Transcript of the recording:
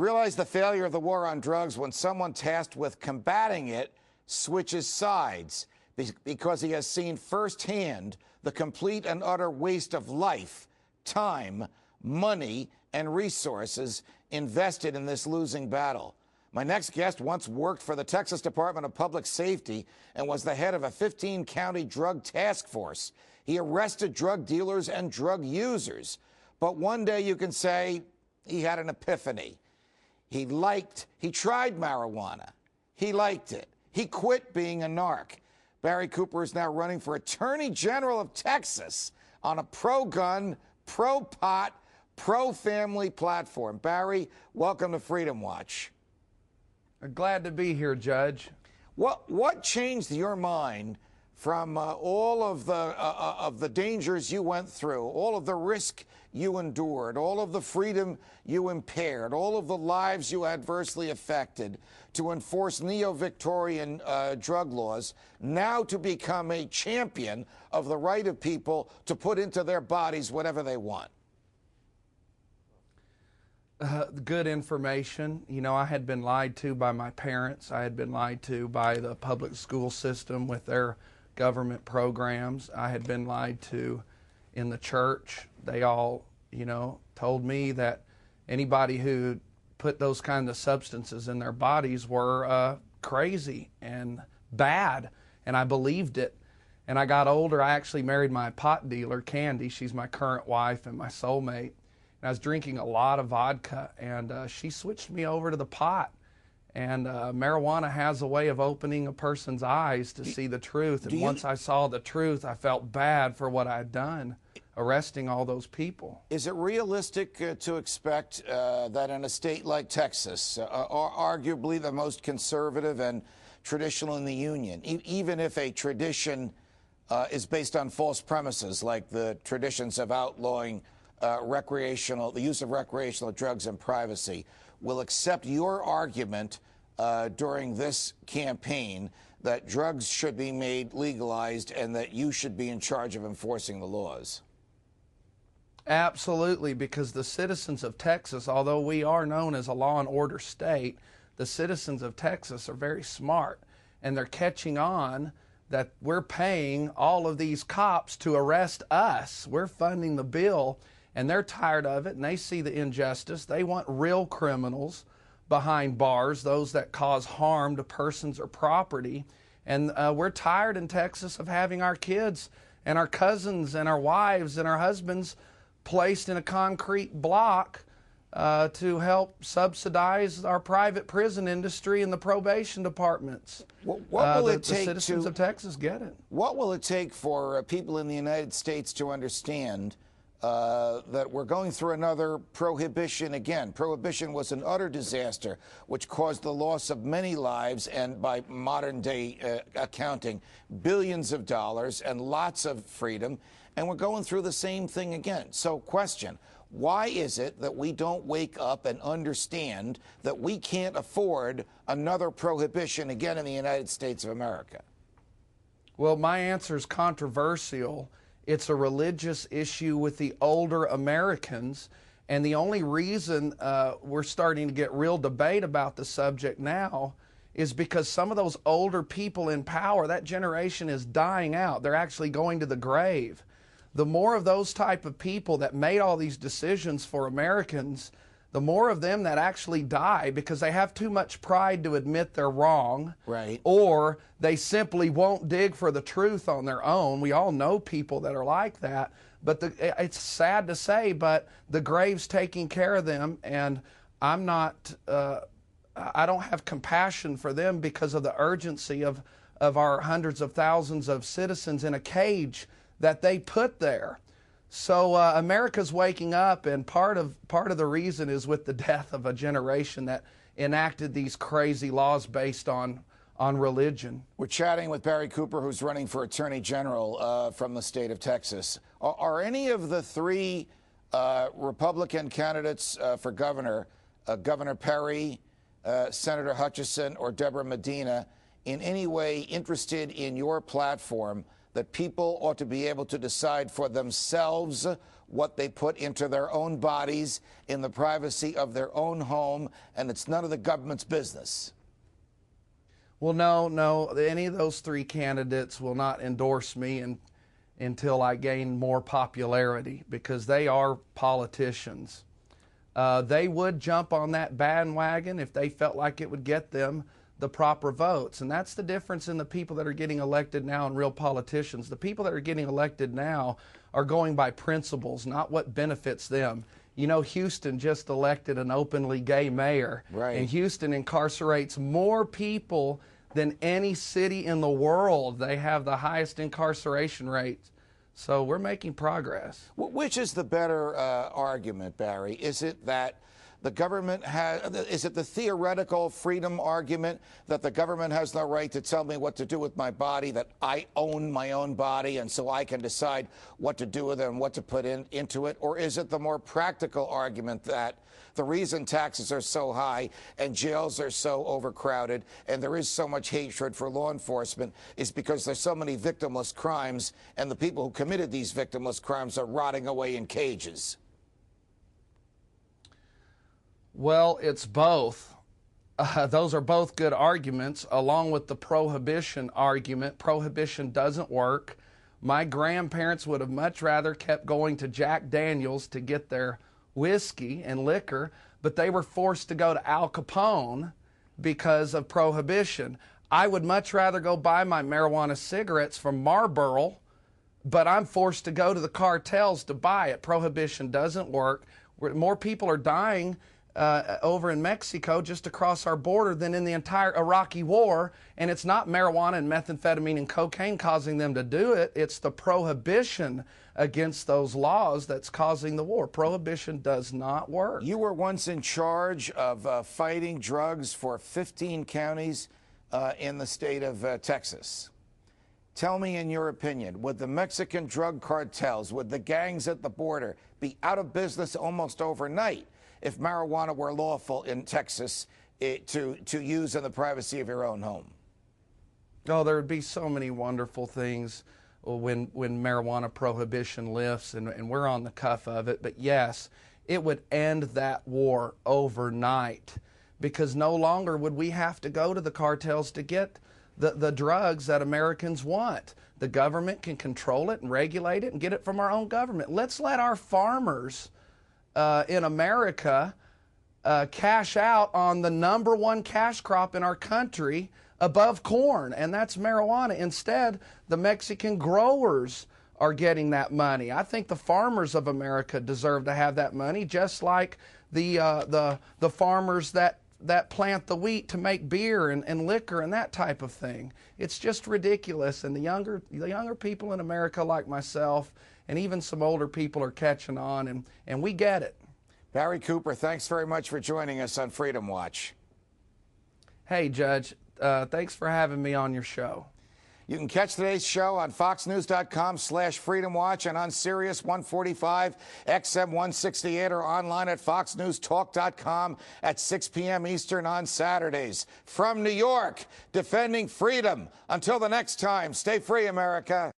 realize the failure of the war on drugs when someone tasked with combating it switches sides because he has seen firsthand the complete and utter waste of life, time, money, and resources invested in this losing battle. My next guest once worked for the Texas Department of Public Safety and was the head of a 15-county drug task force. He arrested drug dealers and drug users. But one day you can say he had an epiphany. He tried marijuana. He liked it. He quit being a narc. Barry Cooper is now running for Attorney General of Texas on a pro-gun, pro-pot, pro-family platform. Barry, welcome to Freedom Watch. Glad to be here, Judge. What changed your mind from all of the dangers you went through, all of the risk you endured, all of the freedom you impaired, all of the lives you adversely affected, to enforce neo-Victorian drug laws, now to become a champion of the right of people to put into their bodies whatever they want? Good information. You know, I had been lied to by my parents. I had been lied to by the public school system with their government programs. I had been lied to in the church. They all, you know, told me that anybody who put those kinds of substances in their bodies were crazy and bad, and I believed it. And I got older. I actually married my pot dealer, Candy. She's my current wife and my soulmate. And I was drinking a lot of vodka, and she switched me over to the pot. And marijuana has a way of opening a person's eyes to see the truth. And once I saw the truth, I felt bad for what I had done, arresting all those people. Is it realistic to expect that in a state like Texas, arguably the most conservative and traditional in the union, even if a tradition is based on false premises, like the traditions of outlawing the use of recreational drugs in privacy, will accept your argument during this campaign that drugs should be made legalized and that you should be in charge of enforcing the laws? Absolutely, because the citizens of Texas, although we are known as a law and order state, the citizens of Texas are very smart, and they're catching on that we're paying all of these cops to arrest us. We're funding the bill. And they're tired of it, and they see the injustice. They want real criminals behind bars, those that cause harm to persons or property. And we're tired in Texas of having our kids and our cousins and our wives and our husbands placed in a concrete block to help subsidize our private prison industry and the probation departments. What will it take? The citizens of Texas get it. What will it take for people in the United States to understand that we're going through another prohibition again? Prohibition was an utter disaster, which caused the loss of many lives and, by modern day accounting, billions of dollars and lots of freedom. And we're going through the same thing again. So question, why is it that we don't wake up and understand that we can't afford another prohibition again in the United States of America? Well, my answer is controversial. It's a religious issue with the older Americans, and the only reason we're starting to get real debate about the subject now is because some of those older people in power, that generation is dying out. They're actually going to the grave. The more of those type of people that made all these decisions for Americans, the more of them that actually die because they have too much pride to admit they're wrong. Right. Or they simply won't dig for the truth on their own. We all know people that are like that. But it's sad to say, but the grave's taking care of them, and I'm not, I don't have compassion for them because of the urgency of our hundreds of thousands of citizens in a cage that they put there. So America's waking up, and part of the reason is with the death of a generation that enacted these crazy laws based on religion. We're chatting with Barry Cooper, who's running for Attorney General from the state of Texas. Are any of the three Republican candidates for governor, Governor Perry, Senator Hutchison, or Deborah Medina, in any way interested in your platform that people ought to be able to decide for themselves what they put into their own bodies in the privacy of their own home, and it's none of the government's business? Well, no, any of those three candidates will not endorse me until I gain more popularity, because they are politicians. They would jump on that bandwagon if they felt like it would get them the proper votes. And that's the difference in the people that are getting elected now and real politicians. The people that are getting elected now are going by principles, not what benefits them. You know, Houston just elected an openly gay mayor. Right. And Houston incarcerates more people than any city in the world. They have the highest incarceration rates. So we're making progress. Which is the better argument, Barry? Is it that the government is it the theoretical freedom argument that the government has no right to tell me what to do with my body, that I own my own body and so I can decide what to do with it and what to put into it? Or is it the more practical argument that the reason taxes are so high and jails are so overcrowded and there is so much hatred for law enforcement is because there's so many victimless crimes, and the people who committed these victimless crimes are rotting away in cages? Well, it's both. Those are both good arguments, along with the prohibition argument. Prohibition doesn't work. My grandparents would have much rather kept going to Jack Daniels to get their whiskey and liquor, but they were forced to go to Al Capone because of prohibition. I would much rather go buy my marijuana cigarettes from Marlboro, but I'm forced to go to the cartels to buy it. Prohibition doesn't work. More people are dying over in Mexico, just across our border, than in the entire Iraqi war, and it's not marijuana and methamphetamine and cocaine causing them to do it. It's the prohibition against those laws that's causing the war. Prohibition does not work. You were once in charge of fighting drugs for 15 counties in the state of Texas. Tell me, in your opinion, would the Mexican drug cartels, would the gangs at the border be out of business almost overnight if marijuana were lawful in Texas to use in the privacy of your own home? Oh, there would be so many wonderful things when marijuana prohibition lifts, and we're on the cuff of it. But yes, it would end that war overnight, because no longer would we have to go to the cartels to get the drugs that Americans want. The government can control it and regulate it and get it from our own government. Let's let our farmers in America cash out on the #1 cash crop in our country above corn, and that's marijuana. Instead, the Mexican growers are getting that money. I think the farmers of America deserve to have that money, just like the farmers that plant the wheat to make beer and liquor and that type of thing. It's just ridiculous, and the younger people in America, like myself, and even some older people, are catching on, and we get it. Barry Cooper, thanks very much for joining us on Freedom Watch. Hey, Judge, thanks for having me on your show. You can catch today's show on foxnews.com/freedomwatch and on Sirius 145, XM 168, or online at foxnewstalk.com at 6 p.m. Eastern on Saturdays. From New York, defending freedom. Until the next time, stay free, America.